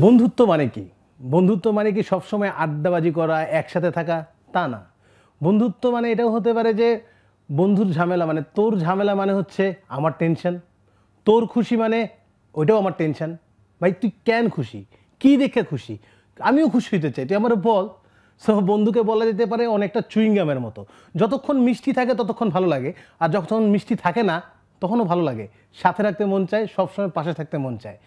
বন্ধুত্ব মানে কি? বন্ধুত্ব মানে কি সবসময় আড্ডাবাজি করা, একসাথে থাকা? তা না। বন্ধুত্ব মানে এটাও হতে পারে যে বন্ধুর ঝামেলা মানে তোর ঝামেলা মানে হচ্ছে আমার টেনশন, তোর খুশি মানে ওইটাও আমার টেনশন। ভাই তুই কেন খুশি, কি দেখে খুশি? আমিও খুশি হতে চাই, তুই আমার বল। সো বন্ধুকে বলা যেতে পারে অনেকটা চুইংগামের মতো, যতক্ষণ মিষ্টি থাকে ততক্ষণ ভালো লাগে, আর যখন মিষ্টি থাকে না তখনও ভালো লাগে, সাথে রাখতে মন চায়, সবসময় পাশে থাকতে মন চায়।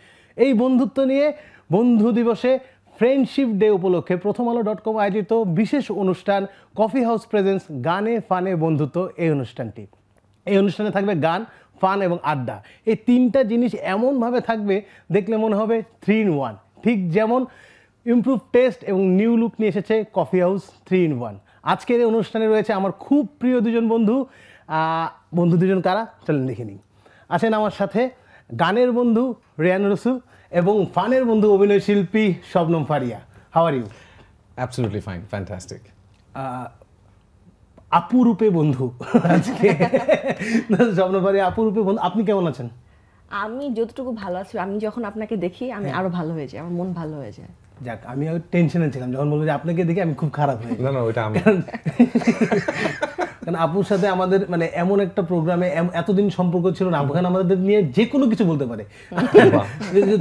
এই বন্ধুত্ব নিয়ে বন্ধু দিবসে ফ্রেন্ডশিপ ডে উপলক্ষে প্রথমআলো.com আয়োজিত বিশেষ অনুষ্ঠান কফি হাউস প্রেজেন্স গানে ফানে বন্ধুত্ব। এই অনুষ্ঠানে থাকবে গান, ফান এবং আড্ডা। এই তিনটা জিনিস এমনভাবে থাকবে দেখলে মনে হবে 3 in 1। ঠিক যেমন ইমপ্রুভ টেস্ট এবং নিউ লুক নিয়ে এসেছে কফি হাউস 3 in 1। আজকের এই অনুষ্ঠানে রয়েছে আমার খুব প্রিয় দুজন বন্ধু। বন্ধু দুজন কারা চলেন দেখে নিই। আছেন আমার সাথে গানের বন্ধু রেয়ান রসুল এবং ফানের বন্ধু অভিনয় শিল্পী Shabnam Faria. How are you? Absolutely fine, fantastic. আপুরূপে বন্ধু আজকে শবনম ফারিয়া আপুরূপে বন্ধু, আপনি কেমন আছেন? আমি যতটুকু ভালো আছি, আমি যখন আপনাকে দেখি আমি আরো ভালো হয়ে যাই, আমার মন ভালো হয়ে যায়। যাক, আমি টেনশনে ছিলাম যখন বলবো যে আপনাকে দেখে আমি খুব খারাপ হয়ে যাই। না ওইটা আমি, কারণ আপুর সাথে আমাদের মানে এমন একটা প্রোগ্রামে এতদিন সম্পর্ক ছিল না, আপুখান আমাদের নিয়ে যে কোনো কিছু বলতে পারে।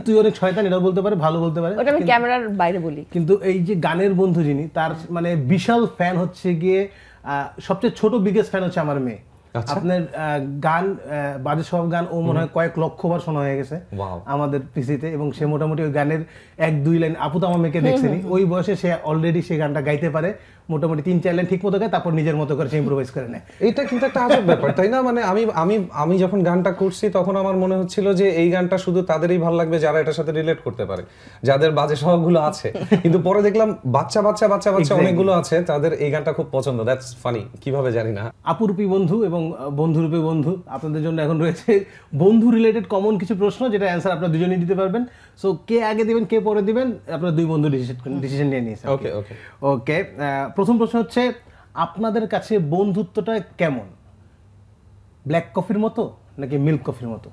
তুই অনেক শয়তান এটাও বলতে পারে, ভালো বলতে পারে, ওটা আমি ক্যামেরার বাইরে বলি। কিন্তু এই যে গানের বন্ধু যিনি, তার মানে বিশাল ফ্যান হচ্ছে গিয়ে সবচেয়ে ছোট বিগেস্ট ফ্যান হচ্ছে আমার মেয়ে। আপনার গান বাজে সব গান ও মনে হয় কয়েক লক্ষ বার শোনা হয়ে গেছে আমাদের পিসিতে, এবং সে মোটামুটি ওই গানের 1-2 লাইন, আপু তো আমার মেয়েকে দেখছেনি, ওই বয়সে সে অলরেডি সে গানটা গাইতে পারে, মোটামুটি 3-4 লাইন ঠিক মতো গায়, তারপর নিজের মতো করে সে ইম্প্রোভাইজ করে নেয়। এটা কিন্তু একটা আজব ব্যাপার, তাই না? মানে আমি যখন গানটা করছি তখন আমার মনে হচ্ছিল যে এই গানটা শুধু তাদেরই ভালো লাগবে যারা এটার সাথে রিলেট করতে পারে, যাদের বাজে স্বভাবগুলো আছে। কিন্তু পরে দেখলাম বাচ্চা অনেকগুলো আছে, তাদের এই গানটা খুব পছন্দ। দ্যাটস ফানি, কিভাবে জানি না। আপুরূপী বন্ধু এবং বন্ধুরূপী বন্ধু, আপনাদের জন্য এখন রয়েছে বন্ধু রিলেটেড কমন কিছু প্রশ্ন, যেটা অ্যান্সার আপনারা দুজনেই দিতে পারবেন। সো কে আগে দিবেন কে পরে দিবেন আপনারা দুই বন্ধু ডিসিশন নিয়ে নিয়েছেন। ওকে, প্রথম প্রশ্ন হচ্ছে, আপনাদের কাছে বন্ধুত্বটা কেমন? ব্ল্যাক কফির মতো নাকি মিল্ক কফির মতো?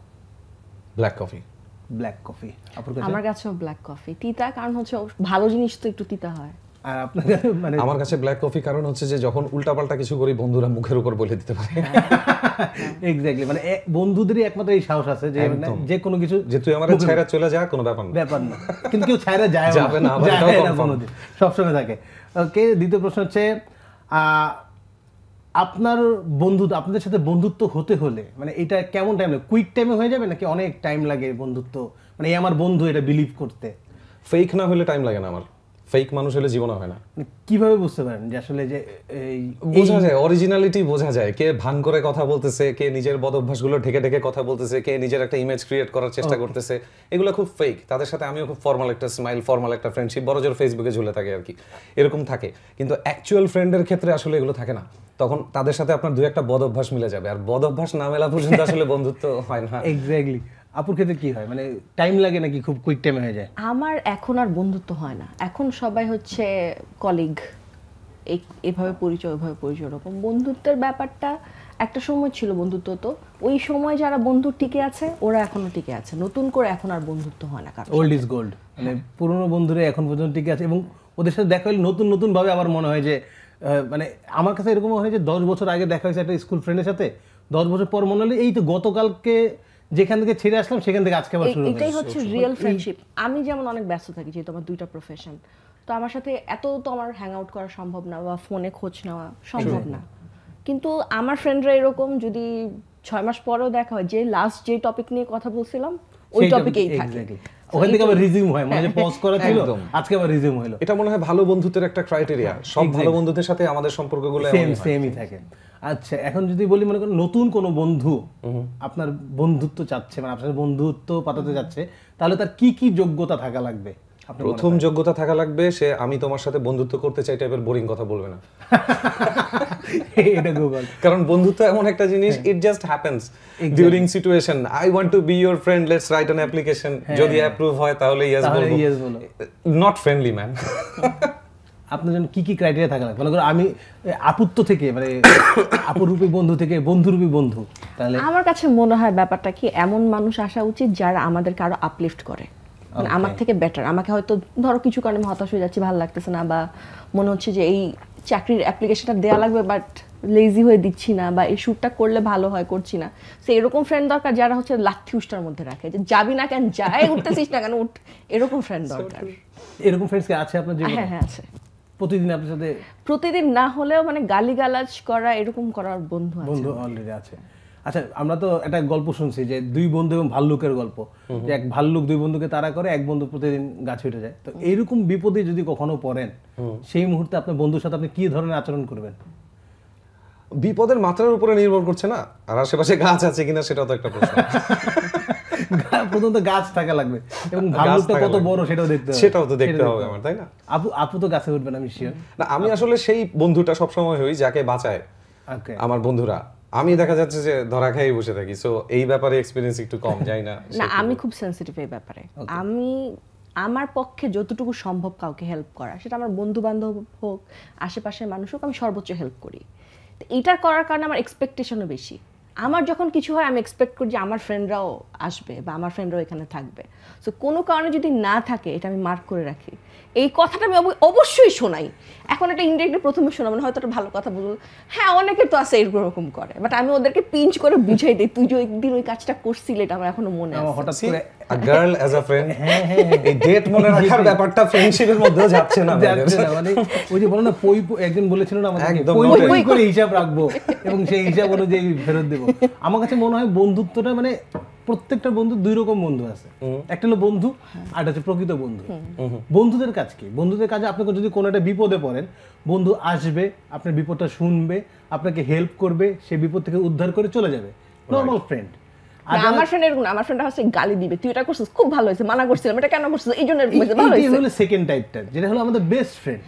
Black coffee. আমার কাছেও ব্ল্যাক কফি তিতা, কারণ হচ্ছে ভালো জিনিস তো একটু তিতা হয়। আর আপনার মানে আমার কাছে ব্ল্যাক কফি কারণ হচ্ছে যে যখন উল্টাপাল্টা কিছু করি বন্ধুরা মুখের উপর বলে দিতে পারে। এক্স্যাক্টলি, মানে বন্ধুদেরই একমাত্র এই সাহস আছে যে যে কোনো কিছু, যে তুই আমার ছাইরা চলে যা, কোনো ব্যাপার না, কিন্তু কেউ ছাইরা যাবে না, সবসময় থাকে। ওকে, দ্বিতীয় প্রশ্ন হচ্ছে, আপনার বন্ধুত্ব, আপনাদের সাথে বন্ধুত্ব হতে হলে মানে এটা কেমন টাইম লাগে? কুইক টাইমে হয়ে যাবে নাকি অনেক টাইম লাগে বন্ধুত্ব, মানে আমার বন্ধু এটা বিলিভ করতে? ফেক না হলে টাইম লাগে না আমার, ফেক মানুষ হলে জীবনে হয় না। কিভাবে বুঝতে পারেন যে আসলে যে বোঝা যায়, অরিজিনালিটি বোঝা যায়, কে ভান করে কথা বলতেছে, কে নিজের বদ অভ্যাসগুলো ঢেকে ঢেকে কথা বলতেছে, কে নিজের একটা ইমেজ ক্রিয়েট করার চেষ্টা করতেছে, এগুলো খুব ফেক। তাদের সাথে আমিও খুব ফর্মাল একটা স্মাইল, ফর্মাল একটা ফ্রেন্ডশিপ, বড়জোর ফেসবুকে ঝুলে থাকে আর কি, এরকম থাকে। কিন্তু অ্যাকচুয়াল ফ্রেন্ডের ক্ষেত্রে আসলে এগুলো থাকে না, তখন তাদের সাথে আপনার দুই একটা বদ অভ্যাস মিলে যাবে, আর বদ অভ্যাস না মেলা পর্যন্ত আসলে বন্ধুত্ব হয় না। এক্স্যাক্টলি। আপুর ক্ষেত্রে কি হয়, মানে টাইম লাগে নাকি খুব কুইক টাইমে হয়ে যায়? আমার এখন আর বন্ধুত্ব হয় না, এখন সবাই হচ্ছে কলিগ, এভাবে পরিচয় ওইভাবে পরিচয়। ওরকম বন্ধুত্বের ব্যাপারটা একটা সময় ছিল, বন্ধুত্ব তো ওই সময় যারা বন্ধু টিকে আছে ওরা এখনো টিকে আছে, নতুন করে এখন আর বন্ধুত্ব হয় না। কারণ ওল্ড ইজ গোল্ড, মানে পুরনো বন্ধুরা এখন পর্যন্ত টিকে আছে, এবং ওদের সাথে দেখা হলে নতুন নতুন ভাবে আমার মনে হয় যে মানে আমার কাছে এরকম হয় যে 10 বছর আগে দেখা হয়েছে একটা স্কুল ফ্রেন্ডের সাথে, 10 বছর পর মনে হলে এই তো গতকালকে যেখান থেকে ছেড়ে আসলাম সেখান থেকে আজকে আবার শুরু হয়েছে। এটাই হচ্ছে রিয়েল ফ্রেন্ডশিপ। আমি যেমন অনেক ব্যস্ত থাকি, যেহেতু আমার 2টা প্রফেশন, তো আমার সাথে এত তো আমার হ্যাং আউট করা সম্ভব না বা ফোনে খোঁজ নেওয়া সম্ভব না। কিন্তু আমার ফ্রেন্ডরা এরকম, যদি 6 মাস পরেও দেখা হয়, যে লাস্ট যে টপিক নিয়ে কথা বলছিলাম ওই টপিকেই থাকে, ওখান থেকে আবার রিজিউম হয়, মানে পজ করা ছিল আজকে আবার রিজিউম হলো। এটা মনে হয় ভালো বন্ধুত্বের একটা ক্রাইটেরিয়া, সব ভালো বন্ধুদের সাথে আমাদের সম্পর্কগুলো সেমই থাকে। আচ্ছা, এখন যদি বলি মনে করেন নতুন কোনো বন্ধু আপনার বন্ধুত্ব চাচ্ছে, মানে আপনার বন্ধুত্ব পাতাতে যাচ্ছে, তাহলে তার কি কি যোগ্যতা থাকা লাগবে? প্রথম যোগ্যতা থাকা লাগবে, সে আমি তোমার সাথে বন্ধুত্ব করতে চাই টাইপের বোরিং কথা বলবে না। এটা গুগল, কারণ বন্ধুত্ব এমন একটা জিনিস, it just happens during situation. I want to B your friend, let's write an application, যদি অ্যাপ্রুভ হয় তাহলে ইয়েস বলবো, নট ফ্রেন্ডলি ম্যান। আপনার জন্য কি কি ক্রাইটেরিয়া থাকা লাগবে? মনে করো আমি আপুত্ব থেকে, মানে আপুরূপী বন্ধু থেকে বন্ধুরূপী বন্ধু, তাহলে আমার কাছে মনে হয় ব্যাপারটা কি, এমন মানুষ আসা উচিত যারা আমাদেরকে আরো আপলিফট করে। মানে আমার থেকে বেটার। আমাকে হয়তো ধরো কিছু কারণে আমি হতাশ হয়ে যাচ্ছি, ভালো লাগতেছে না, বা মনে হচ্ছে যে এই চাকরির অ্যাপ্লিকেশনটা দেওয়া লাগবে বাট লেজি হয়ে দিচ্ছি না, বা এই শ্যুটটা করলে ভালো হয় করছি না। তো এরকম ফ্রেন্ড দরকার যারা হচ্ছে লাথি উষ্টার মধ্যে রাখে, যে যাবি না কেন, যাই উঠতেছিস না কেন উঠ, এরকম ফ্রেন্ড দরকার। এরকম ফ্রেন্ডস কি আছে আপনার জীবনে? হ্যাঁ আছে। প্রতিদিন আপনার সাথে? প্রতিদিন না হলেও মানে গালিগালাজ করা, এরকম করার বন্ধু অলরেডি আছে। আচ্ছা, আমরা তো একটা গল্প শুনছি যে দুই বন্ধু এবং ভাল্লুকের গল্প, যে এক ভাল্লুক দুই বন্ধুকে তাড়া করে, এক বন্ধু প্রতিদিন গাছে উঠে যায়। তো এইরকম বিপদে যদি কখনো পড়েন, সেই মুহূর্তে আপনার বন্ধুর সাথে আপনি কি ধরনের আচরণ করবেন? বিপদের মাত্রার উপরে নির্ভর করছে না, আর আশেপাশে গাছ আছে কিনা সেটাও তো একটা প্রশ্ন। প্রথমত গাছ থাকা লাগবে এবং ভাল্লুকটা কত বড় সেটাও দেখতে হবে, সেটাও তো দেখতে হবে আমার, তাই না? আপু তো গাছে উঠবেন আমি শিওর। না, আমি আসলে সেই বন্ধুটা সবসময় হই যাকে বাঁচায় আমার বন্ধুরা। আমি দেখা যাচ্ছে যে ধরা খেয়ে বসে থাকি, সো এই ব্যাপারে এক্সপেরিয়েন্স একটু কম, যাই না। না, আমি খুব সেনসিটিভ এই ব্যাপারে। আমি আমার পক্ষে যতটুকু সম্ভব কাউকে হেল্প করা, সেটা আমার বন্ধু বান্ধব হোক, আশেপাশের মানুষ হোক, আমি সর্বোচ্চ হেল্প করি। তো এইটা করার কারণে আমার এক্সপেকটেশনও বেশি। আমার যখন কিছু হয় আমি এক্সপেক্ট করি যে আমার ফ্রেন্ডরাও আসবে বা আমার ফ্রেন্ডরাও এখানে থাকবে। সো কোনো কারণে যদি না থাকে, এটা আমি মার্ক করে রাখি। এই কথাটা আমি অবশ্যই শোনাই। এখন এটা ইনডিরেক্টলি প্রথমে শোনাবো না, হয়তো একটা ভালো কথা বলবো, হ্যাঁ অনেকে তো আছে এরকম করে, বাট আমি ওদেরকে পিঞ্চ করে বুঝাই দিই, তুই যে একদিন ওই কাজটা করছিলি, এটা আমার এখনো মনে আছে। হঠাৎ করে a girl as a friend, এই ডেট মনে রাখার ব্যাপারটা ফ্রেন্ডশিপের মধ্যেও যাচ্ছে না, মানে ওই যে বলো না, একজন বলেছিল না আমাকে, একদম পই করে হিসাব রাখবো এবং সেই হিসাব অনুযায়ী ফেরত দেবো। আমার কাছে মনে হয় বন্ধুত্বটা মানে প্রত্যেকটা বন্ধু দুই রকম বন্ধু আছে, একটা হলো বন্ধু আর একটা হচ্ছে প্রকৃত বন্ধু। বন্ধুদের কাজ কি? বন্ধুদের কাজে আপনাকে যদি কোনো একটা বিপদে পড়েন, বন্ধু আসবে, আপনার বিপদটা শুনবে, আপনাকে হেল্প করবে, সেই বিপদ থেকে উদ্ধার করে চলে যাবে। Normal friend. আমার ফ্রেন্ড এরকম না, আমার ফ্রেন্ড হচ্ছে গালি দিবে, তুই এটা করছিস খুব ভালো হয়েছে, মানা করছিলাম, এটা কেন করছিস, এই জন্য এরকম হয়েছে, ভালো হয়েছে। এই হলো সেকেন্ড টাইপটা, যেটা হলো আমাদের বেস্ট ফ্রেন্ড।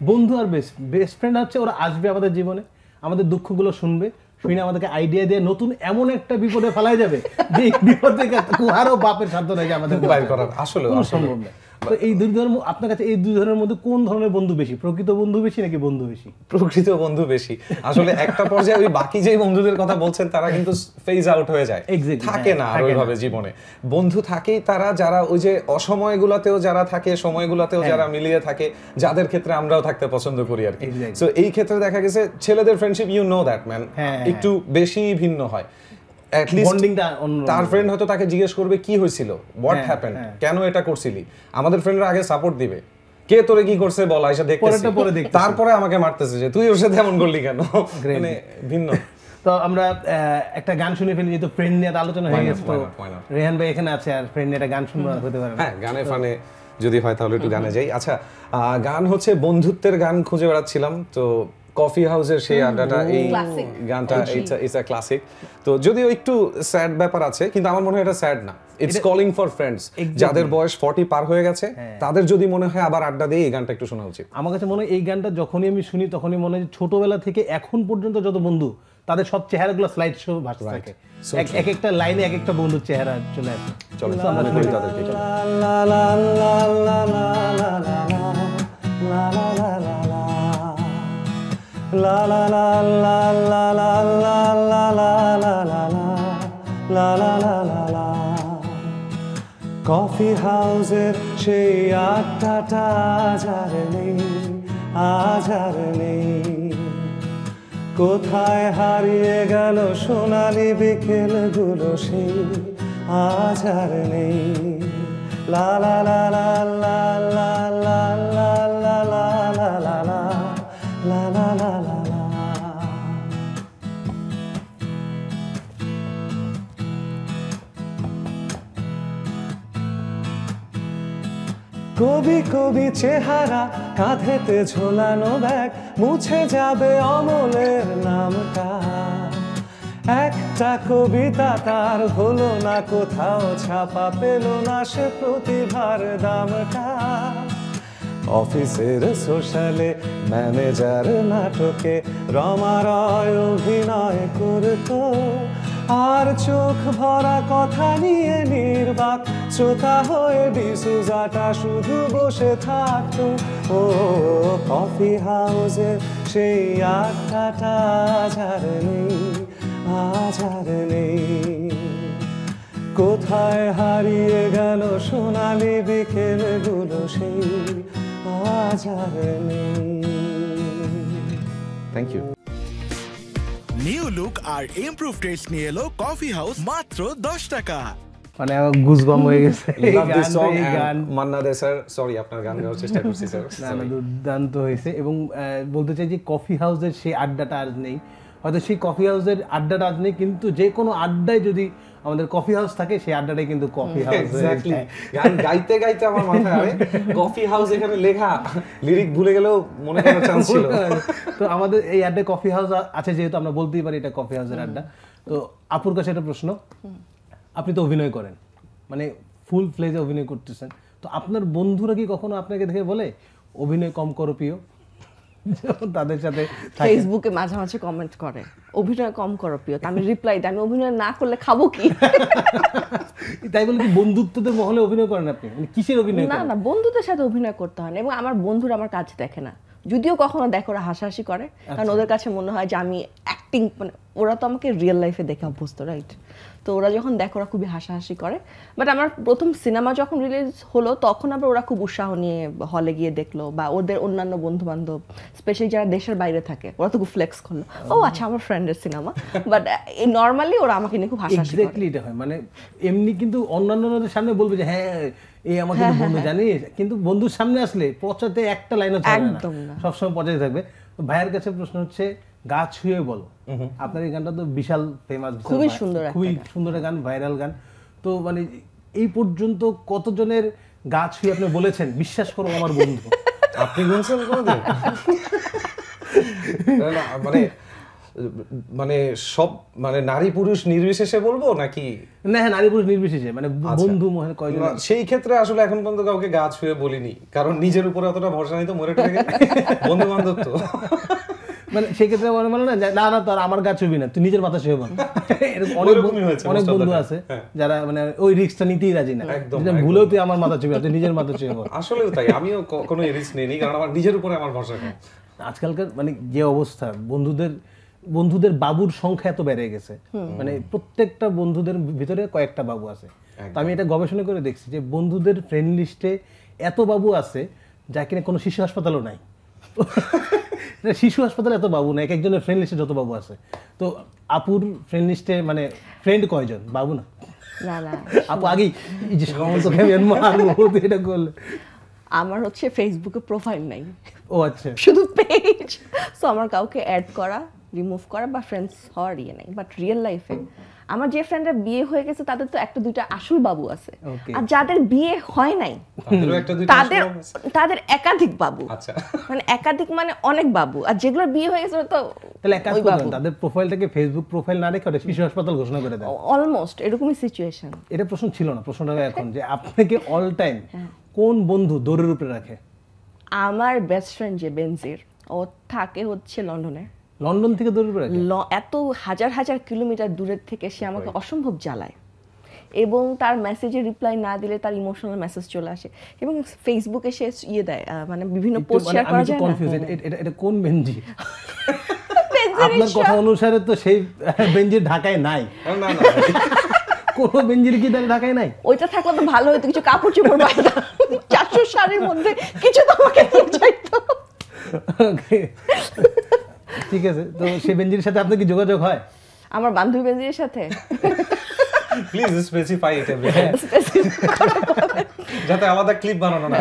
বন্ধু আর বেস্ট ফ্রেন্ড হচ্ছে ওরা আসবে আমাদের জীবনে, আমাদের দুঃখগুলো শুনবে, শুনে আমাদেরকে আইডিয়া দিয়ে নতুন এমন একটা বিপদে ফেলাই যাবে যে বিপদ থেকে কারো বাপের সাধ্য নাই যে আমাদের বাইর করার, আসলে সম্ভব না। তো এই দুই ধরনের, আপনার কাছে এই দুই ধরনের মধ্যে কোন ধরনের বন্ধু বেশি? প্রকৃত বন্ধু বেশি নাকি বন্ধু বেশি? প্রকৃত বন্ধু বেশি। আসলে একটা পর্যায়ে ওই বাকি যে বন্ধুদের কথা বলছেন তারা কিন্তু ফেজ আউট হয়ে যায়, থাকে না আর ওইভাবে জীবনে। বন্ধু থাকেই তারা যারা ওই যে অসময়গুলোতেও যারা থাকে, সময়গুলোতেও যারা মিলিয়ে থাকে, যাদের ক্ষেত্রে আমরাও থাকতে পছন্দ করি আর কি। সো এই ক্ষেত্রে দেখা গেছে ছেলেদের friendship, you know that man, একটু বেশি ভিন্ন হয়। তার ফ্রেন্ড হয়তো তাকে জিজ্ঞেস করবে কি হয়েছিল, হোয়াট হ্যাপেন্ড, কেন এটা করছিলি। আমাদের ফ্রেন্ডরা আগে সাপোর্ট দিবে, কে তোরে কি করছে বল, আইসা দেখতেছি, তারপরে আমাকে মারতেছে যে তুই ওর সাথে এমন করলি কেন, মানে ভিন্ন। তো আমরা একটা গান শুনে ফেলি, যেহেতু ফ্রেন্ড নিয়ে আলোচনা হয়ে গেছে, তো রেহান ভাই এখানে আছে আর ফ্রেন্ড নিয়ে একটা গান শুনবো, হতে পারে? হ্যাঁ, গানে ফানে যদি হয় তাহলে একটু গানে যাই। আচ্ছা, গান হচ্ছে বন্ধুত্বের গান খুঁজে বেড়াচ্ছিলাম, তো কফি হাউসের সেই আড্ডাটা, এই গানটা ইটস আ ক্লাসিক। তো যদিও একটু স্যাড ব্যাপার আছে, কিন্তু আমার মনে হয় এটা স্যাড না, ইটস কলিং ফর ফ্রেন্ডস। যাদের বয়স 40 পার হয়ে গেছে, তাদের যদি মনে হয় আবার আড্ডা দিয়ে, এই গানটা একটু শোনা উচিত। আমার কাছে মনে হয় এই গানটা যখনই আমি শুনি তখনই মনে হয় ছোটবেলা থেকে এখন পর্যন্ত যত বন্ধু, তাদের সব চেহারাগুলো স্লাইড শো ভাসতে থাকে, এক একটা লাইনে এক একটা বন্ধুর চেহারা চলে আসে। চলো আমরা শুনি তাদেরকে। La la la la la la la la la la la la la la la la coffee হাউসের সেই আড্ডাটা আজ আর নেই, কোথায় হারিয়ে গেল সোনালি বিকেলগুলো সেই আজ আর নেই। লা লা লা লা লা লা লা লা লা লা লা লা লা লা লা লা লা। কবি কবি চেহারা, কাঁধেতে ঝোলানো ব্যাগ, মুছে যাবে অমলের নামটা। একটা কবিতা তার হলো না কোথাও ছাপা, পেল না সে প্রতিভার দামটা। অফিসের সোশ্যালে ম্যানেজার নাটকে রমারয় অভিনয় করতো, আর চোখ ভরা কথা নিয়ে নির্বাক শ্রোতা হয়ে ডিসুজাটা শুধু বসে থাকতো। ও কফি হাউসের সেই আড্ডাটা আজ আর নেই, আজ আর নেই। কোথায় হারিয়ে গেল সোনালি বিকেলগুলো সেই আজ আর নেই। Thank you. নিউ লুক আর ইমপ্রুভ টেস্ট নিয়ে এলো কফি হাউস মাত্র 10 টাকা। মানে আমার গুজবাম হয়ে গেছে এই Love this song and গান। মান্না দে স্যার, সরি আপনার গান গাওয়ার চেষ্টা করছি স্যার। না না, দুর্দান্ত হয়েছে। এবং বলতে চাই যে কফি হাউসের সেই আড্ডাটা আজ নেই, হয়তো সেই কফি হাউসের আড্ডাটা আজ নেই, কিন্তু যে কোনো আড্ডায় যদি আমাদের কফি হাউস থাকে সেই আড্ডাটাই কিন্তু কফি হাউস। এক্স্যাক্টলি, গান গাইতে গাইতে আমার মাথায় আরে কফি হাউস এখানে লেখা, লিরিক ভুলে গেলেও মনে করার চান্স ছিল। তো আমাদের এই আড্ডায় কফি হাউস আছে যেহেতু আমরা বলতেই পারি এটা কফি হাউসের আড্ডা। তো আপুর কাছে একটা প্রশ্ন, আপনি তো অভিনয় করেন, মানে ফুল ফ্লেজে অভিনয় করতেছেন, তো আপনার বন্ধুরা কি কখনো আপনাকে দেখে বলে অভিনয় কম করো প্রিয়? যেমন তাদের সাথে ফেসবুকে মাঝে মাঝে কমেন্ট করে অভিনয় কম করো প্রিয়, আমি রিপ্লাই দিই আমি অভিনয় না করলে খাবো কি? তাই বলে কি বন্ধুত্বদের মহলে অভিনয় করেন আপনি? মানে কিসের অভিনয় না করেন? না, বন্ধুদের সাথে অভিনয় করতে হয় না। এবং আমার বন্ধুরা আমার কাজ দেখে না, যদিও কখনো দেখে ওরা হাসাহাসি করে, কারণ ওদের কাছে মনে হয় যে আমি অ্যাক্টিং, মানে ওরা তো আমাকে রিয়েল লাইফে দেখে অভ্যস্ত, রাইট? তো ওরা যখন দেখে ওরা খুবই হাসাহাসি করে। বাট আমার প্রথম সিনেমা যখন রিলিজ হলো তখন আবার ওরা খুব উৎসাহ নিয়ে হলে গিয়ে দেখলো, বা ওদের অন্যান্য বন্ধু বান্ধব স্পেশালি যারা দেশের বাইরে থাকে ওরা তো খুব ফ্লেক্স করলো, ও আচ্ছা আমার ফ্রেন্ডের সিনেমা। বাট নর্মালি ওরা আমাকে নিয়ে খুব হাসাহাসি করে। এক্স্যাক্টলি এটা হয়, মানে এমনি কিন্তু অন্যান্যদের সামনে বলবে যে হ্যাঁ এই আমার কিন্তু বন্ধু, জানিস, কিন্তু বন্ধুর সামনে আসলে পচাতে একটা লাইনও থাকবে না, একদম না। সবসময় পচাতে থাকবে। তো ভাইয়ের কাছে প্রশ্ন হচ্ছে, গা ছুঁয়ে বলো, আপনার এই গানটা তো বিশাল ফেমাস, খুবই সুন্দর একটা খুবই সুন্দর গান, ভাইরাল গান। তো মানে এই পর্যন্ত কতজনের গা ছুঁয়ে আপনি বলেছেন বিশ্বাস করো আমার বন্ধু? আপনি বলছেন কোনদিন? না, মানে মানে সব মানে নারী পুরুষ নির্বিশেষে বলবো নাকি? না হ্যাঁ, নারী পুরুষ নির্বিশেষে, মানে বন্ধু মহলে কয়জন? না, সেই ক্ষেত্রে আসলে এখন পর্যন্ত কাউকে গা ছুঁয়ে বলিনি, কারণ নিজের উপরে অতটা ভরসা নেই তো, মরে টরে গেলে বন্ধু বান্ধব তো। মানে সেক্ষেত্রে মনে মানে না না তোর আমার গা ছুঁবি না, তুই নিজের মাথা ছুঁয়ে বল। এরকম অনেক বন্ধু আছে যারা মানে ওই রিস্কটা নিতেই রাজি না, ভুলেও তুই আমার মাথা ছুঁবি না, তুই নিজের মাথা ছুঁয়ে বল। আসলেও তাই, আমিও কোনো রিস্ক নেইনি, কারণ আমার নিজের উপরে আমার ভরসা নেই। আজকালকার মানে যে অবস্থা, বন্ধুদের বাবুর সংখ্যা এত বেড়ে গেছে, মানে প্রত্যেকটা বন্ধুদের ভিতরে কয়েকটা বাবু আছে। তো আমি এটা গবেষণা করে দেখছি যে বন্ধুদের ফ্রেন্ড লিস্টে এত বাবু আছে যা কিনা কোনো শিশু হাসপাতালও নাই। শিশু হাসপাতালে এত বাবু না, এক একজনের ফ্রেন্ড লিস্টে যত বাবু আছে। তো আপুর ফ্রেন্ড লিস্টে মানে ফ্রেন্ড কয়জন, বাবু না? না না, আপু আগেই এই যে সামন্ত এটা করলে। আমার হচ্ছে ফেসবুকে প্রোফাইল নাই, ও আচ্ছা, শুধু পেজ। সো আমার কাউকে অ্যাড করা, রিমুভ করা বা ফ্রেন্ডস হওয়ার ইয়ে নাই। বাট রিয়েল লাইফে আমার যে ফ্রেন্ডরা বিয়ে হয়ে গেছে তাদের তো একটা দুইটা আসল বাবু আছে, আর যাদের বিয়ে হয় নাই তাদের একাধিক বাবু। আচ্ছা, মানে একাধিক মানে অনেক বাবু, আর যেগুলোর বিয়ে হয়ে গেছে তো তাহলে এক কাজ করবেন, তাদের প্রোফাইলটাকে ফেসবুক প্রোফাইল না রেখে ওটা শিশু হাসপাতাল ঘোষণা করে দেন। অলমোস্ট এরকমই সিচুয়েশন। এটা প্রশ্ন ছিল না, প্রশ্নটা এখন যে আপনাকে অল টাইম কোন বন্ধু দৌড়ের উপরে রাখে? আমার বেস্ট ফ্রেন্ড যে বেনজির, ও থাকে হচ্ছে লন্ডনে। লন্ডন থেকে দৌড়ের উপরে রাখে? এত হাজার হাজার কিলোমিটার দূরের থেকে সে আমাকে অসম্ভব জ্বালায়, এবং তার মেসেজে রিপ্লাই না দিলে তার ইমোশনাল মেসেজ চলে আসে, এবং ফেসবুকে সে ইয়ে দেয়, মানে বিভিন্ন পোস্ট শেয়ার করা যায় না। এটা কোন বেনজি? আপনার কথা অনুসারে তো সেই বেনজির ঢাকায় নাই। না না, কোন বেনজির কি ঢাকায় নাই? ওইটা থাকলে তো ভালো হতো, কিছু কাপড় চোপড় বাইরে 400 শাড়ির মধ্যে কিছু তো আমাকে দিয়ে যাইতো। ঠিক আছে, তো সেই বেনজির সাথে আপনার কি যোগাযোগ হয়? আমার বান্ধবী বেনজির সাথে প্লিজ স্পেসিফাই ইট যাতে আমাদের ক্লিপ বানানো না।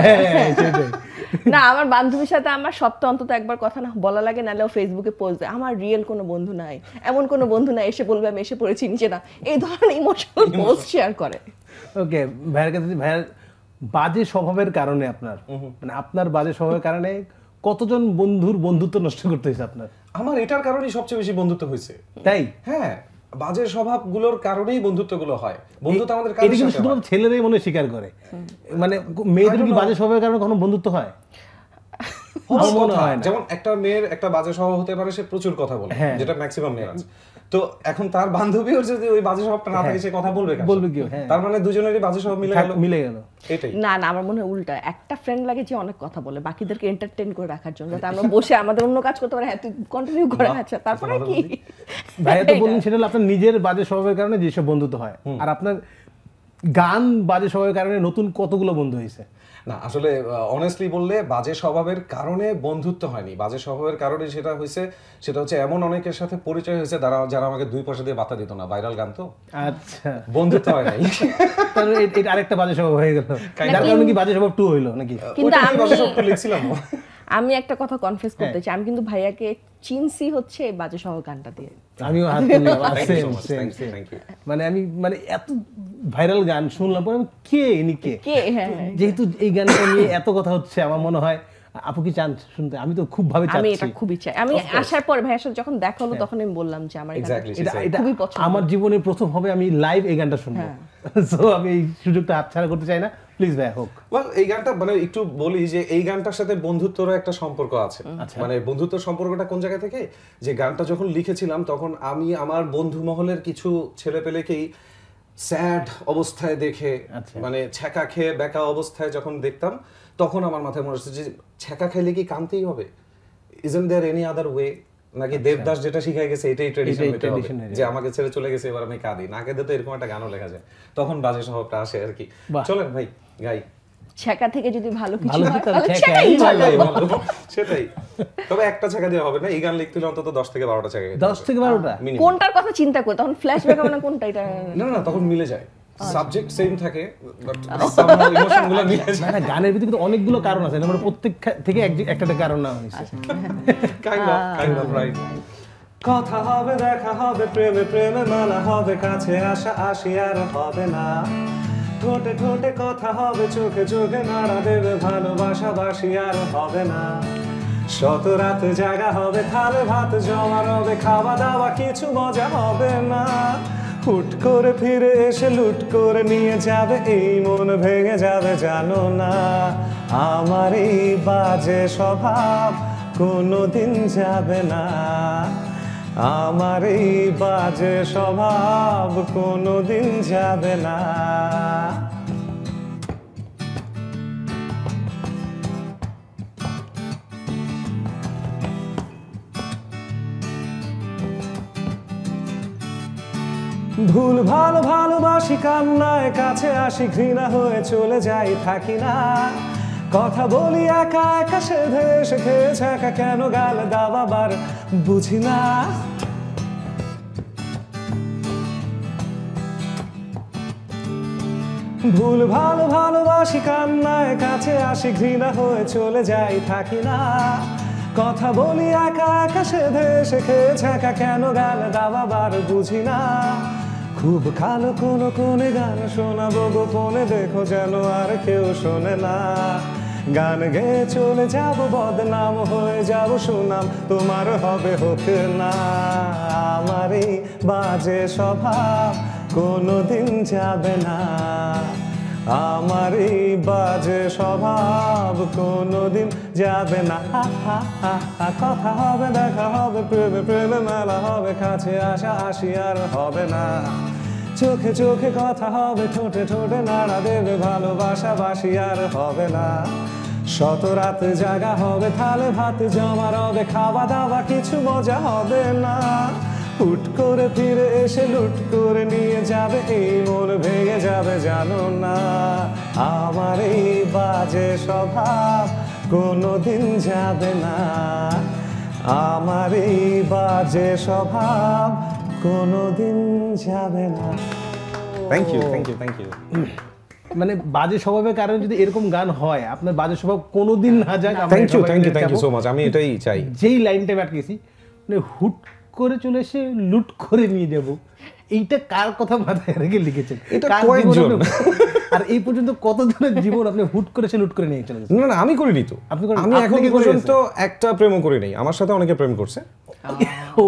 না, আমার বান্ধবীর সাথে আমার সপ্তাহে অন্তত একবার কথা না বলা লাগে, নাহলে ও ফেসবুকে পোস্ট দেয় আমার রিয়েল কোনো বন্ধু নাই, এমন কোনো বন্ধু নাই এসে বলবে আমি এসে পড়েছি নিচে, না এই ধরনের ইমোশনাল পোস্ট শেয়ার করে। ওকে, ভাইয়ের কাছে ভাইয়ের বাজে স্বভাবের কারণে আপনার মানে আপনার বাজে স্বভাবের কারণে কতজন বন্ধুর বন্ধুত্ব নষ্ট করতে হয়েছে আপনার? আমার এটার কারণেই সবচেয়ে বেশি বন্ধুত্ব হয়েছে। তাই? হ্যাঁ, বাজে স্বভাবগুলোর কারণেই বন্ধুত্বগুলো হয়। বন্ধুত্ব আমাদের এটা কিন্তু শুধুমাত্র ছেলেরাই মনে স্বীকার করে, মানে মেয়েদের কি বাজে স্বভাবের কারণে কোনো বন্ধুত্ব হয়? যেমন একটা মেয়ের একটা বাজে স্বভাব হতে পারে, সে প্রচুর কথা বলে, যেটা ম্যাক্সিমাম মেয়ের আছে। তো এখন তার বান্ধবীও যদি ওই বাজে স্বভাবটা না থাকে, সে কথা বলবে কি? তার মানে দুজনেরই বাজে স্বভাব মিলে গেল। এটাই না না, আমার মনে হয় উল্টা, একটা ফ্রেন্ড লাগে যে অনেক কথা বলে বাকিদেরকে এন্টারটেইন করে রাখার জন্য, যাতে আমরা বসে আমাদের অন্য কাজ করতে পারি। হ্যাঁ, তুই কন্টিনিউ করে, আচ্ছা তারপরে কি? ভাইয়া তো বললেন সেটা হলো আপনার নিজের বাজে স্বভাবের কারণে যেসব বন্ধুত্ব হয়, আর আপনার গান বাজে স্বভাবের কারণে নতুন কতগুলো বন্ধু হয়েছে? না আসলে অনেস্টলি বললে বাজে স্বভাবের কারণে বন্ধুত্ব হয়নি, বাজে স্বভাবের কারণে সেটা হচ্ছে এমন অনেকের সাথে পরিচয় হয়েছে যারা আমাকে 2 পয়সা দিয়ে বাতা দিত না, ভাইরাল গান তো, আচ্ছা, বন্ধুত্ব হয় নাই। তাহলে এটা আরেকটা বাজে স্বভাব হয়ে গেল, যার কারণে কি বাজে স্বভাব 2 হইলো নাকি? কিন্তু আমি লিখছিলাম আমি একটা কথা কনফেস করতে চাই, আমি কিন্তু ভাইয়াকে চিনছি হচ্ছে বাজে স্বভাব গানটা দিয়ে। আমিও হাত মানে আমি মানে এত ভাইরাল গান শুনলাম পরে কে ইনি কে, যেহেতু এই গানটা নিয়ে এত কথা হচ্ছে আমার মনে হয় আপু কি চান শুনতে? আমি তো খুব ভাবে চাচ্ছি, আমি এটা খুবই চাই। আমি আসার পর ভাইয়ার সাথে যখন দেখা হলো তখন আমি বললাম যে আমার এটা খুবই পছন্দ, আমার জীবনে প্রথম হবে আমি লাইভ এই গানটা শুনবো। সো আমি এই সুযোগটা হাতছাড়া করতে চাই না, প্লিজ ভাই হোক। ওয়েল এই গানটা মানে একটু বলি যে এই গানটার সাথে বন্ধুত্বেরও একটা সম্পর্ক আছে। মানে বন্ধুত্বের সম্পর্কটা কোন জায়গা থেকে, যে গানটা যখন লিখেছিলাম তখন আমি আমার বন্ধু মহলের কিছু ছেলেপেলেকেই স্যাড অবস্থায় দেখে, মানে ছ্যাঁকা খেয়ে বেকা অবস্থায় যখন দেখতাম, তখন আমার মাথায় মনে হচ্ছে যে ছ্যাঁকা খাইলে কি কাঁদতেই হবে? Isn't there any other way? নাকি দেবদাস যেটা শিখাই গেছে এটাই ট্রেডিশন হতে হবে, যে আমাকে ছেড়ে চলে গেছে এবার আমি কাঁদি, না কেঁদে তো এরকম একটা গানও লেখা যায়। তখন বাজে স্বভাবটা আসে আর কি। চলেন ভাই গাই। ছ্যাঁকা থেকে যদি ভালো কিছু হয় তাহলে ছ্যাঁকাই ভালো। সেটাই। তবে একটা ছ্যাঁকা দেওয়া হবে না, এই গান লিখতে হলে অন্তত 10 থেকে 12টা ছ্যাঁকা। 10 থেকে 12টা কোনটার কথা চিন্তা করে তখন ফ্ল্যাশব্যাক হবে না কোনটা? এটা না তখন মিলে যায়, সাবজেক্ট সেম থাকে বাট সামহাউ ইমোশনগুলো মিলে যায়। না গানের ভিতরে কিন্তু অনেকগুলো কারণ আছে, আমরা প্রত্যেক থেকে একটা কারণ না হইছে। Kind of right. কথা হবে, দেখা হবে, প্রেমে প্রেমে মালা হবে, কাছে আসা আসি আর হবে না, ঠোঁটে ঠোঁটে কথা হবে, চোখে চোখে নাড়া দেবে, ভালোবাসা বাসি আর হবে না, শত রাতে জাগা হবে, থালে ভাত জমা রবে, খাওয়া দাওয়া কিছু মজা হবে না, হুট করে ফিরে এসে লুট করে নিয়ে যাবে, এই মন ভেঙে যাবে জানো না, আমার এই বাজে স্বভাব কোনোদিন যাবে না, আমার এই বাজে স্বভাব কোনোদিন যাবে না। ভুল ভালো ভালোবাসি, কান্নায় কাছে আসি, ঘৃণা হয়ে চলে যাই, থাকি না, কথা বলি একা একা, সেধে এসে খেয়েছে একা, কেন গাল দাবাবার বুঝি না, ভুল ভালো ভালোবাসি, কান্নায় কাছে আসি, ঘৃণা হয়ে চলে যাই, থাকি না, কথা বলি একা একা, সেধে এসে খেয়েছে একা, কেন গাল দাবাবার বুঝি না, খুব কালো কোনো কোনে গান শোনাবো গোপনে, দেখো যেন আর কেউ শোনে না, গান গেয়ে চলে যাব, বদনাম হয়ে যাব, সুনাম তোমার হবে হোক না, আমার এই বাজে স্বভাব কোনোদিন যাবে না, আমার এই বাজে স্বভাব কোনোদিন যাবে না, কথা হবে, দেখা হবে, প্রেমে প্রেমে মেলা হবে, কাছে আসা আসি আর হবে না, চোখে চোখে কথা হবে, ঠোঁটে ঠোঁটে নাড়া দেবে, ভালোবাসা বাসি আর হবে না, শত রাতে জাগা হবে, থালে ভাত জমা রবে, খাওয়া দাওয়া কিছু মজা হবে না, হুট করে ফিরে এসে লুট করে নিয়ে যাবে, এই মন ভেঙে যাবে জানো না, আমার এই বাজে স্বভাব কোনোদিন যাবে না, আমার এই বাজে স্বভাব কোনোদিন যাবে না। Thank you thank you thank you. মানে বাজে স্বভাবের কারণে যদি এরকম গান হয়, আপনার বাজে স্বভাব কোনোদিন না যাক। থ্যাংক ইউ সো মাচ, আমি এটাই চাই। যেই লাইনটা আটকেছি, মানে হুট করে চলে এসে লুট করে নিয়ে যাব, এইটা কার কথা মাথায় রেখে লিখেছেন? আর এই পর্যন্ত কতজনের জীবন আপনি হুট করে সে লুট করে নিয়ে চলে গেছেন? না আমি করিনি তো, আমি এখন পর্যন্ত একটা প্রেমও করি নাই, আমার সাথে অনেকে প্রেম করছে। ও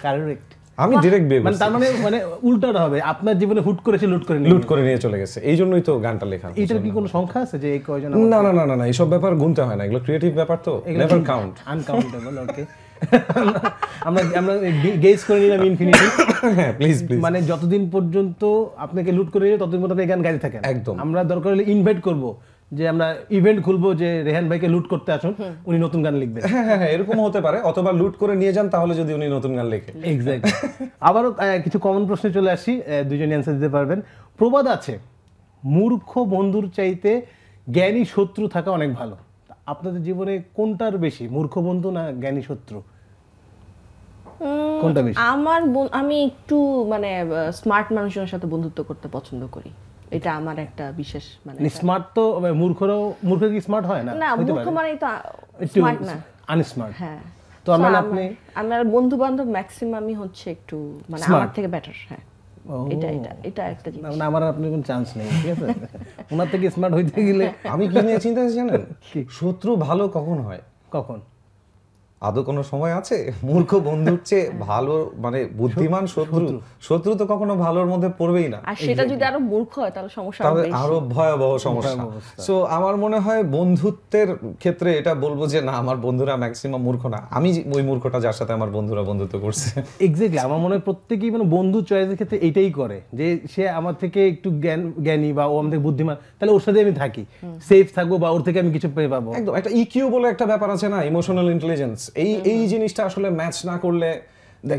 কারেক্ট, আমি ডাইরেক্ট বিয়ে করছি। তার মানে উল্টাটা হবে, আপনার জীবনে হুট করে সে লুট করে নিয়ে চলে গেছে, এই জন্যই তো গানটা লেখা। এটার কি কোনো সংখ্যা আছে যে এই কয়জন? না না না না, এইসব ব্যাপার গুনতে হয় না, এগুলো ক্রিয়েটিভ ব্যাপার তো, নেভার কাউন্ট, আনকাউন্টেবল। ওকে, আমরা গেস করে নিলাম ইনফিনিটি। হ্যাঁ প্লিজ প্লিজ, মানে যতদিন পর্যন্ত আপনাকে লুট করে নিয়ে ততদিন পর্যন্ত এই গান গাইতে থাকেন। একদম। আমরা দরকার হলে ইনভাইট করব যে আমরা ইভেন্ট খুলবো যে রেহান ভাইকে লুট করতে আসুন, উনি নতুন গান লিখবেন। হ্যাঁ, এরকম হতে পারে, অথবা লুট করে নিয়ে যান তাহলে যদি উনি নতুন গান লেখে। এক্স্যাক্টলি। আবারও কিছু কমন প্রশ্নে চলে আসি, দুজনে অ্যান্সার দিতে পারবেন। প্রবাদ আছে, মূর্খ বন্ধুর চাইতে জ্ঞানী শত্রু থাকা অনেক ভালো। আপনাদের জীবনে কোনটার বেশি, মূর্খ বন্ধু না জ্ঞানী শত্রু, কোনটা বেশি? আমি একটু মানে স্মার্ট মানুষের সাথে বন্ধুত্ব করতে পছন্দ করি, এটা আমার একটা বিশেষ মানে স্মার্ট তো মূর্খ কি স্মার্ট হয় না? না, মূর্খ মানে তো একটু স্মার্ট না, আনস্মার্ট। হ্যাঁ। তো আপনি আমার বন্ধু বান্ধব ম্যাক্সিমামই হচ্ছে একটু মানে আমার থেকে বেটার। হ্যাঁ, এটা একটা জিনিস। না, আমার আপনার কোনো চান্স নেই, ঠিক আছে? ওনার থেকে স্মার্ট হইতে গেলে আমি কি নিয়ে চিন্তা করছি জানেন, শত্রু ভালো কখন হয়? কখন? আদৌ কোনো সময় আছে মূর্খ বন্ধুর চেয়ে ভালো মানে বুদ্ধিমান শত্রু তো কখনো ভালোর মধ্যে পড়বেই না। আর সেটা যদি আরো মূর্খ হয় তাহলে সমস্যা তাহলে আরো ভয়াবহ সমস্যা। সো আমার মনে হয় বন্ধুত্বের ক্ষেত্রে এটা বলবো যে না, আমার বন্ধুরা ম্যাক্সিমাম মূর্খ না, আমি ওই মূর্খটা যার সাথে আমার বন্ধুরা বন্ধুত্ব করছে। এক্স্যাক্টলি। আমার মনে হয় প্রত্যেকেই মানে বন্ধু চয়েসের ক্ষেত্রে এটাই করে যে সে আমার থেকে একটু জ্ঞানী বা ও আমার থেকে বুদ্ধিমান, তাহলে ওর সাথে আমি থাকি, সেফ থাকবো বা ওর থেকে আমি কিছু পেয়ে পাবো। একদম একটা ইকিউ বলে একটা ব্যাপার আছে না, ইমোশনাল ইন্টেলিজেন্স। এই জিনিসটা আসলে ম্যাচ না করলে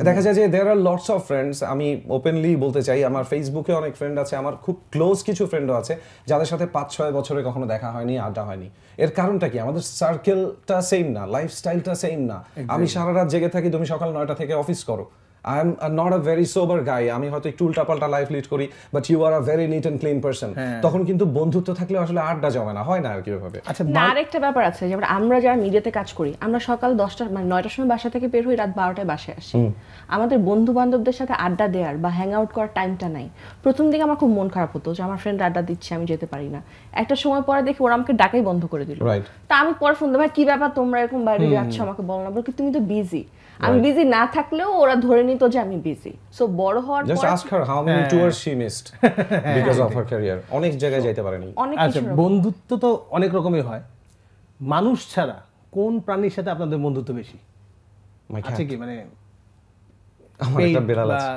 দেখা যায় যে দেয়ার আর লটস অফ ফ্রেন্ডস, আমি ওপেনলি বলতে চাই, আমার ফেসবুকে অনেক ফ্রেন্ড আছে, আমার খুব ক্লোজ কিছু ফ্রেন্ডও আছে যাদের সাথে 5-6 বছরে কখনো দেখা হয়নি, আড্ডা হয়নি। এর কারণটা কি? আমাদের সার্কেলটা সেম না, লাইফস্টাইলটা সেম না। আমি সারা রাত জেগে থাকি, তুমি সকাল 9টা থেকে অফিস করো। I am not a very sober guy, আমি হয়তো একটু উল্টাপাল্টা লাইফ লিড করি, but you are a very neat and clean person. তখন কিন্তু বন্ধুত্ব থাকলে আসলে আড্ডা জমে না, হয় না আর কি ভাবে। আচ্ছা, আরেকটা ব্যাপার আছে, যেমন আমরা যারা মিডিয়াতে কাজ করি, আমরা সকাল 10টা মানে 9টার সময় বাসা থেকে বের হই, রাত 12টায় বাসায় আসি। আমাদের বন্ধু বান্ধবদের সাথে আড্ডা দেওয়ার বা হ্যাং আউট করার টাইমটা নাই। প্রথম দিকে আমার খুব মন খারাপ হতো যে আমার ফ্রেন্ড আড্ডা দিচ্ছে, আমি যেতে পারি না। একটা সময় পরে দেখি ওরা আমাকে ডাকাই বন্ধ করে দিল। তা আমি পরে ফোন দিই, ভাই কি ব্যাপার, তোমরা এরকম বাইরে যাচ্ছ, আমাকে বলো না। বলকি তুমি তো বিজি। আমি বিজি না থাকলেও ওরা ধরে নিত যে আমি বিজি। সো বড় হওয়ার পর just ask her how many towards she missed because of her career. অনেক জায়গায় যাইতে পারেনি। আচ্ছা, বন্ধুত্ব তো অনেক রকমের হয়। মানুষ ছাড়া কোন প্রাণীর সাথে আপনাদের বন্ধুত্ব বেশি আছে? কি মানে আমার একটা বিড়াল আছে,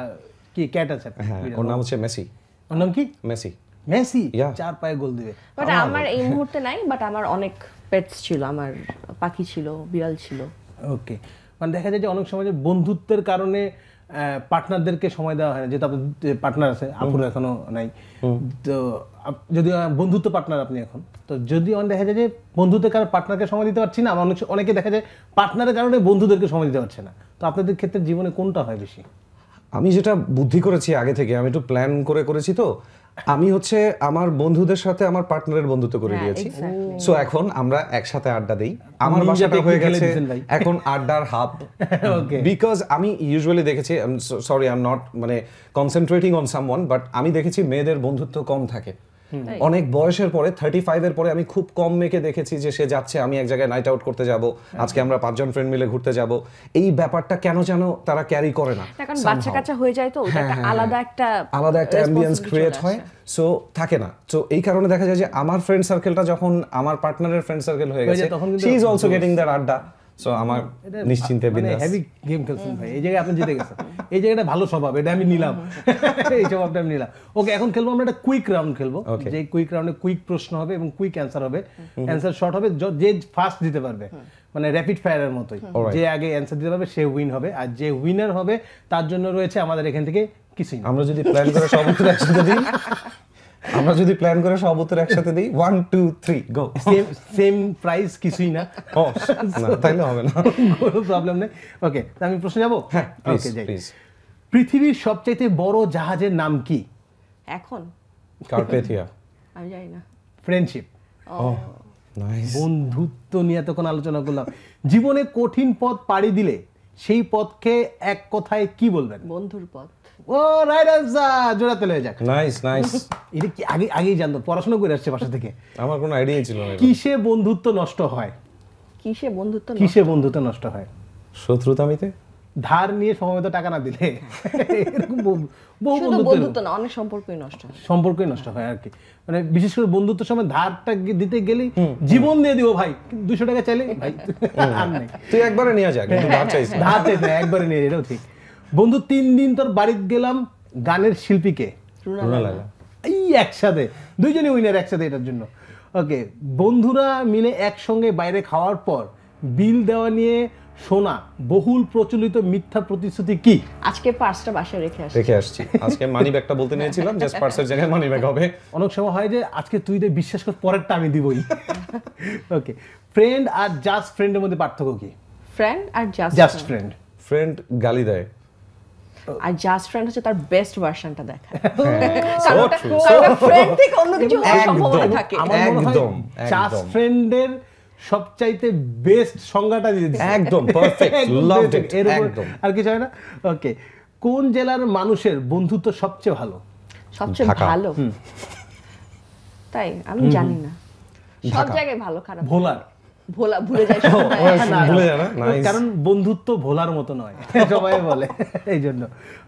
কি ক্যাট আছে? হ্যাঁ, ওর নাম হচ্ছে মেসি। ওর নাম কি? মেসি। মেসি 4 পায়ে গোল দিবে। বাট আমার এই মুহূর্তে নাই, বাট আমার অনেক পেটস ছিল, আমার পাখি ছিল, বিড়াল ছিল। ওকে, মানে দেখা যায় যে অনেক সময় যে বন্ধুত্বের কারণে পার্টনারদেরকে সময় দেওয়া হয় না, যেহেতু আপনার পার্টনার আছে, আপুর এখনো নাই, তো যদি বন্ধুত্ব পার্টনার আপনি এখন, তো যদি দেখা যায় যে বন্ধুত্বের কারণে পার্টনারকে সময় দিতে পারছি না, আমার অনেকে দেখা যায় পার্টনারের কারণে বন্ধুদেরকে সময় দিতে পারছে না। তো আপনাদের ক্ষেত্রে জীবনে কোনটা হয় বেশি? আমি যেটা বুদ্ধি করেছি আগে থেকে, আমি একটু প্ল্যান করেছি, তো আমি হচ্ছে আমার বন্ধুদের সাথে আমার পার্টনারের বন্ধুত্ব করে দিয়েছি। সো এখন আমরা একসাথে আড্ডা দেই। আমার বাসাটা হয়ে গেছে এখন আড্ডার হাব। বিকজ আমি ইউজুয়ালি দেখেছি, সরি আই এম নট মানে কনসেন্ট্রেটিং অন সামওয়ান, বাট আমি দেখেছি মেয়েদের বন্ধুত্ব কম থাকে। অনেক বয়সের পরে 35 এর পরে আমি খুব কম মেয়েকে দেখেছি যে সে যাচ্ছে আমি এক জায়গায় নাইট আউট করতে যাব, আজকে আমরা 5 জন ফ্রেন্ড মিলে ঘুরতে যাব, এই ব্যাপারটা কেন যেন তারা ক্যারি করে না। কারণ বাচ্চা কাচ্চা হয়ে যায়, তো ওটা আলাদা একটা অ্যাম্বিয়েন্স ক্রিয়েট হয়, সো থাকে না। সো এই কারণে দেখা যায় যে আমার ফ্রেন্ড সার্কেলটা যখন আমার পার্টনারের ফ্রেন্ড সার্কেল হয়ে গেছে, she is also getting that আড্ডা। সো আমার নিশ্চিন্তে বিন্দাস। হেভি গেম খেলছেন ভাই, এই জায়গায় আপনি জিতে গেছেন। এই জায়গাটা ভালো স্বভাব, এটা আমি নিলাম, এই স্বভাবটা আমি নিলাম। ওকে, এখন খেলবো আমরা একটা কুইক রাউন্ড খেলবো, যে কুইক রাউন্ডে কুইক প্রশ্ন হবে এবং কুইক অ্যান্সার হবে। অ্যান্সার শর্ট হবে, যে ফার্স্ট দিতে পারবে, মানে র্যাপিড ফায়ারের মতোই, যে আগে অ্যান্সার দিতে পারবে সে উইন হবে। আর যে উইনার হবে তার জন্য রয়েছে আমাদের এখান থেকে কিছুই। আমরা যদি প্ল্যান করে সব উত্তর একসাথে দিই, 1 2 3 গো, সেম প্রাইস, কিছুই না, তাইলে হবে না, কোনো প্রবলেম নেই। ওকে, আমি প্রশ্ন যাবো। হ্যাঁ, প্লিজ। পৃথিবীর সবচাইতে বড় জাহাজের নাম কি? এখন কার্পেথিয়া। আমি জানি না। ফ্রেন্ডশিপ। নাইস। বন্ধুত্ব নিয়ে তখন আলোচনা করলাম। জীবনে কঠিন পথ পাড়ি দিলে সেই পথকে এক কথায় কি বলবেন? বন্ধুর পথ। ও রাইট আনসার, জোড়াতে লয়ে যাক। নাইস। এটা কি আগেই জানতো, পড়াশোনা করে আসছে বাসা থেকে? আমার কোনো আইডিয়াই ছিল না। কিসে বন্ধুত্ব নষ্ট হয়? কিসে বন্ধুত্ব নষ্ট হয়? শত্রুতামিতে। ধার নিয়ে সময়মতো টাকা না দিলে, এরকম বহু বন্ধুত্ব না, অনেক সম্পর্কই নষ্ট হয় আর কি। মানে বিশেষ করে বন্ধুত্বের সময় ধারটা দিতে গেলেই জীবন দিয়ে দিব ভাই, 200 টাকা চাইলে ভাই আর নাই, তুই একবারে নিয়ে যা, কিন্তু ধার চাইছিস, ধার চাইতে একবারে নিয়ে, এটাও ঠিক। বন্ধু 3 দিন তোর বাড়িতে গেলাম, গানের শিল্পীকে রুনা লায়লা। এই একসাথে দুইজনই উইনার একসাথে এটার জন্য। ওকে, বন্ধুরা মিলে একসঙ্গে বাইরে খাওয়ার পর বিল দেওয়া নিয়ে শোনা বহুল প্রচলিত মিথ্যা প্রতিশ্রুতি কি? আজকে পার্সটা বাসায় রেখে আসছি। আজকে মানি ব্যাগটা বলতে নিয়েছিলাম, জাস্ট পার্সের জায়গায় মানি ব্যাগ হবে। অনেক সময় হয় যে আজকে তুই দে, বিশ্বাস কর পরেরটা আমি দিবই। ওকে, ফ্রেন্ড আর জাস্ট ফ্রেন্ডের মধ্যে পার্থক্য কি? ফ্রেন্ড আর জাস্ট ফ্রেন্ড। ফ্রেন্ড গালি দেয়, আর জাস্ট ফ্রেন্ড হচ্ছে তার বেস্ট ভার্সনটা দেখা। So true. ফ্রেন্ড থেকে অন্য কিছু হওয়ার সম্ভাবনা থাকে। আমার মনে হয় একদম, জাস্ট একদম। ফ্রেন্ডের সবচাইতে বেস্ট সংজ্ঞাটা দিয়ে দিচ্ছে। একদম পারফেক্ট, লাভড ইট, এর উপর একদম। আর কিছু হয় না। ওকে, কোন জেলার মানুষের বন্ধুত্ব সবচেয়ে ভালো? সবচেয়ে ঢাকা। ভালো তাই আমি জানি না, সব ঢাকা। জায়গায় ভালো খারাপ ভোলার। ভুলে যায় সবাই। ভুলে যায় না? Nice. কারণ বন্ধুত্ব ভোলার মতো নয়, সবাই বলে, এই জন্য।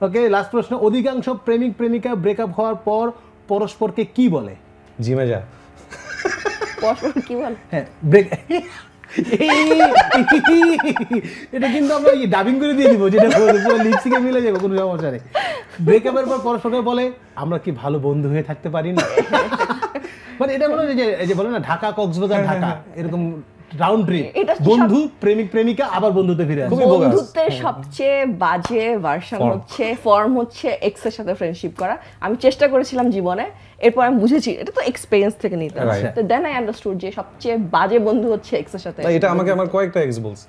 ওকে, লাস্ট প্রশ্ন, অধিকাংশ প্রেমিক প্রেমিকা ব্রেকআপ হওয়ার পর পরস্পরকে কি বলে? জিমে যা। পরস্পর কি বল? হ্যাঁ, ব্রেক। এটা কিন্তু আমরা ডাবিং করে দিয়ে দিব, যেটা লিপসিকে মিলে যাবে, কোনো সমস্যা নেই। ব্রেকআপের পর পরস্পরকে বলে আমরা কি ভালো বন্ধু হয়ে থাকতে পারি না? মানে এটা মনে হয় যে এই যে বলে না ঢাকা কক্সবাজার ঢাকা এরকম রাউন্ড ট্রিপ, এটা কি বন্ধু প্রেমিক প্রেমিকা আবার বন্ধুতে ফিরে আসে। খুবই bogus। বন্ধুত্বের সবচেয়ে বাজে ভার্সন হচ্ছে ফর্ম হচ্ছে এক্স এর সাথে ফ্রেন্ডশিপ করা। আমি চেষ্টা করেছিলাম জীবনে, এরপর আমি বুঝেছি এটা তো এক্সপেরিয়েন্স থেকে নিতে হয়। Right. তো দেন আই আন্ডারস্টুড যে সবচেয়ে বাজে বন্ধু হচ্ছে এক্স এর সাথে। না, এটা আমাকে আমার কয়েকটা এক্স বলছে।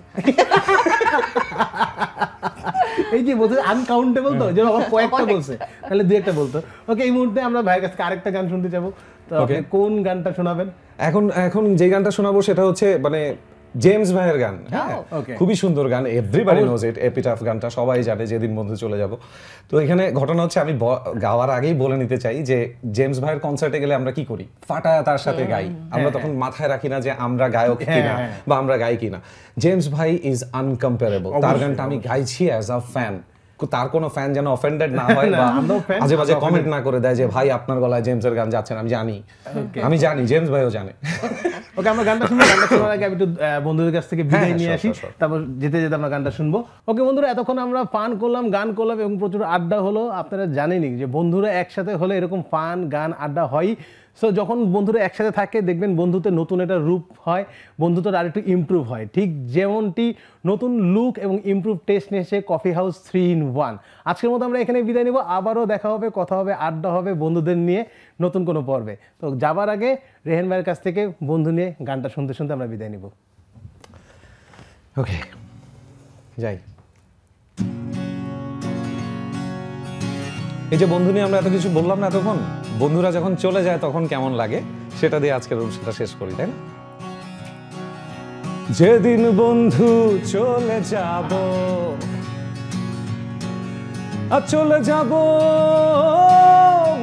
এই যে বলতে আনকাউন্টেবল, তো যে আমার কয়েকটা বলছে, তাহলে দুই একটা বলতো। ওকে, এই মুহূর্তে আমরা ভাইয়ের কাছে আরেকটা গান শুনতে যাবো। তো আপনি কোন গানটা শোনাবেন? এখন যে গানটা শোনাবো সেটা হচ্ছে মানে জেমস ভাইয়ের গান। হ্যাঁ, okay. খুবই সুন্দর গান, এভরিবডি নোজ ইট, এপিটাফ গানটা সবাই জানে, যেদিন বন্ধু চলে যাব। তো এখানে ঘটনা হচ্ছে, আমি গাওয়ার আগেই বলে নিতে চাই যে জেমস ভাইয়ের কনসার্টে গেলে আমরা কি করি, ফাটায় তার সাথে গাই। আমরা তখন মাথায় রাখি না যে আমরা গায়ক কিনা বা আমরা গাই কিনা। জেমস ভাই ইজ আনকম্পারেবল। তার গানটা আমি গাইছি অ্যাজ আ ফ্যান। তার কোনো ফ্যান যেন অফেন্ডেড না হয় বা আজে বাজে কমেন্ট না করে দেয় যে ভাই আপনার গলায় জেমসের গান যাচ্ছে না। আমি জানি জেমস ভাইও জানে। ওকে, আমরা গানটা শুনবো। গানটা শোনার আগে আমি একটু বন্ধুদের কাছ থেকে বিদায় নিয়ে আসি, তারপর যেতে যেতে আমরা গানটা শুনবো। ওকে বন্ধুরা, এতক্ষণ আমরা ফান করলাম, গান করলাম এবং প্রচুর আড্ডা হলো। আপনারা জানেনই যে বন্ধুরা একসাথে হলে এরকম ফান গান আড্ডা হয়। সো যখন বন্ধুরা একসাথে থাকে দেখবেন বন্ধুত্বের নতুন একটা রূপ হয়, বন্ধুত্বটা আরেকটু ইমপ্রুভ হয়। ঠিক যেমনটি নতুন লুক এবং ইমপ্রুভ টেস্ট নিয়েছে কফি হাউস 3-in-1। আজকের মতো আমরা এখানে বিদায় নেব, আবারও দেখা হবে, কথা হবে, আড্ডা হবে বন্ধুদের নিয়ে নতুন কোনো পর্বে। তো যাবার আগে রেহান ভাইয়ের কাছ থেকে বন্ধু নিয়ে গানটা শুনতে শুনতে আমরা বিদায় নিব। ওকে, যাই। এই যে বন্ধু নিয়ে আমরা এত কিছু বললাম না এতক্ষণ, বন্ধুরা যখন চলে যায় তখন কেমন লাগে সেটা দিয়ে আজকের অনুষ্ঠানটা শেষ করি, তাই না? যেদিন বন্ধু চলে যাব, আর চলে যাব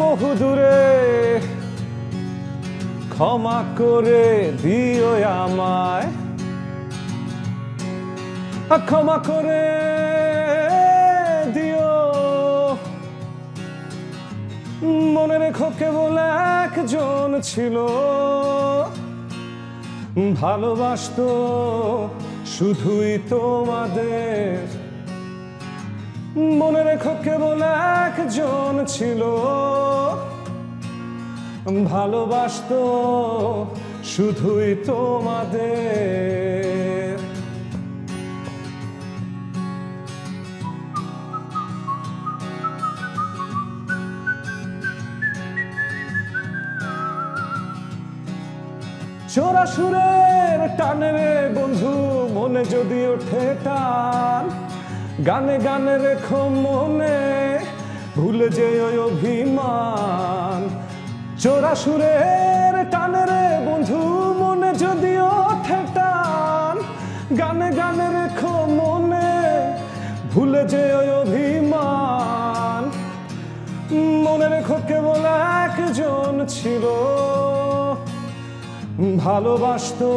বহু দূরে, ক্ষমা করে দিও আমায়, ক্ষমা করে দিও। মনে রেখো কেবল একজন ছিল, ভালোবাসতো শুধুই তোমাদের। মনে রেখো কেবল একজন ছিল, ভালোবাসতো শুধুই তোমাদের। চোরা সুরের টানে রে বন্ধু, মনে যদি ওঠে টান, গানে গানে রেখো মনে, ভুলে যে ওই অভিমান। চোরা সুরের টানে রে বন্ধু, মনে যদি ওঠে টান, গানে গানে রেখো মনে, ভুলে যে ওই অভিমান। মনে রেখো কেবল একজন ছিল, ভালোবাসতো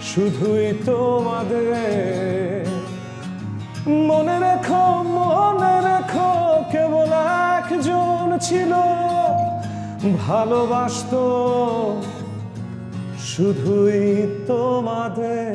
শুধুই তোমাদের। মনে রেখো কেবল একজন ছিল, ভালোবাসতো শুধুই তোমাদের।